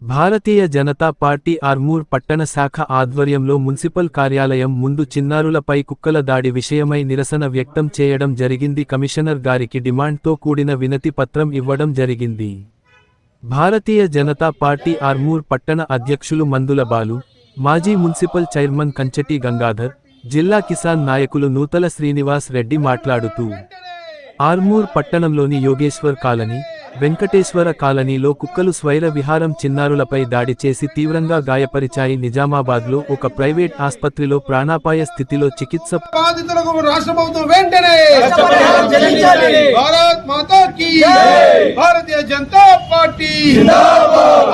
Bharatiya Janata party Armoor పట్టణ శాఖ ఆధ్వర్యంలో మున్సిపల్ కార్యాలయం ముందు చిన్నారులపై కుక్కల దాడి విషయమై నిరసన వ్యక్తం చేయడం జరిగింది. కమిషనర్ గారికి డిమాండ్తో కూడిన వినతి పత్రం ఇవ్వడం జరిగింది. భారతీయ జనతా పార్టీ ఆర్మూర్ పట్టణ అధ్యక్షులు మందుల బాలు, మాజీ మున్సిపల్ చైర్మన్ కంచటి గంగాధర్, జిల్లా కిసాన్ నాయకులు నూతల శ్రీనివాస్ రెడ్డి మాట్లాడుతూ ఆర్మూర్ పట్టణంలోని యోగేశ్వర్ కాలనీ, వెంకటేశ్వర కాలనీలో కుక్కలు స్వైర విహారం చిన్నారులపై దాడి చేసి తీవ్రంగా గాయపరిచాయి. నిజామాబాద్లో ఒక ప్రైవేట్ ఆస్పత్రిలో ప్రాణాపాయ స్థితిలో చికిత్స బాధితులకు రాష్ట్ర ప్రభుత్వం వెంటనే భారత్ మాతా key Bharatiya Janata party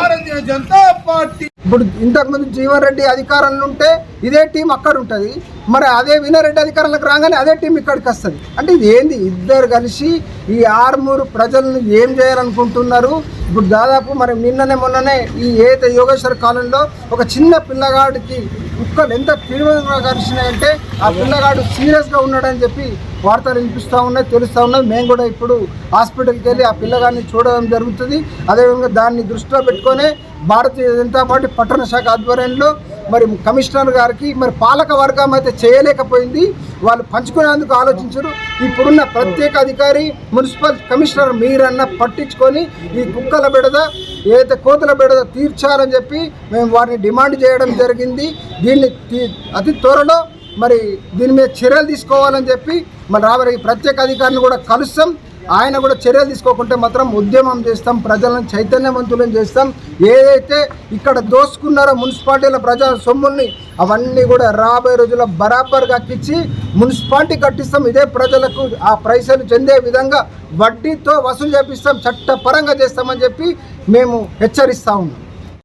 Bharatiya Janata party. ఇప్పుడు ఇంతకుముందు జీవన్ రెడ్డి అధికారంలో ఉంటే ఇదే టీం అక్కడ ఉంటుంది, మరి అదే వినరెడ్డి అధికారంలోకి రాగానే అదే టీం ఇక్కడికి వస్తుంది. అంటే ఇది ఏంది? ఇద్దరు కలిసి ఈ ఆర్మూరు ప్రజలను ఏం చేయాలనుకుంటున్నారు? ఇప్పుడు దాదాపు మరి మొన్ననే ఈ ఏదైతే యోగేశ్వర కాలంలో ఒక చిన్న పిల్లగాడికి కుక్కలు ఎంత తీవ్రంగా కరిచినాయంటే ఆ పిల్లగాడు సీరియస్గా ఉన్నాడని చెప్పి వార్తలు వినిపిస్తూ ఉన్నాయి, తెలుస్తూ ఉన్నాయి. మేము కూడా ఇప్పుడు హాస్పిటల్కి వెళ్ళి ఆ పిల్లగాడిని చూడడం జరుగుతుంది. అదేవిధంగా దాన్ని దృష్టిలో పెట్టుకొని భారతీయ జనతా పార్టీ పట్టణ శాఖ ఆధ్వర్యంలో మరి కమిషనర్ గారికి మరి పాలక వర్గం అయితే చేయలేకపోయింది, వాళ్ళు పంచుకునేందుకు ఆలోచించారు. ఇప్పుడున్న ప్రత్యేక అధికారి మున్సిపల్ కమిషనర్ మీరన్నా పట్టించుకొని ఈ కుక్కల బెడద ఏదైతే కోతుల బెడద తీర్చాలని చెప్పి మేము వారిని డిమాండ్ చేయడం జరిగింది. దీన్ని అతి త్వరలో మరి దీని మీద చర్యలు తీసుకోవాలని చెప్పి మరి రాబోయే ప్రత్యేక అధికారిని కూడా కలుస్తాం. ఆయన కూడా చర్యలు తీసుకోకుంటే మాత్రం ఉద్యమం చేస్తాం, ప్రజలను చైతన్యవంతులను చేస్తాం. ఏదైతే ఇక్కడ దోసుకున్నారో మున్సిపాలిటీల ప్రజా సొమ్ముల్ని అవన్నీ కూడా రాబోయే రోజుల్లో బరాబర్గా ఇచ్చి మున్సిపాలిటీ కట్టిస్తాం. ఇదే ప్రజలకు ఆ పైసలు చెందే విధంగా వడ్డీతో వసూలు చేపిస్తాం, చట్టపరంగా చేస్తామని చెప్పి మేము హెచ్చరిస్తా ఉన్నాం.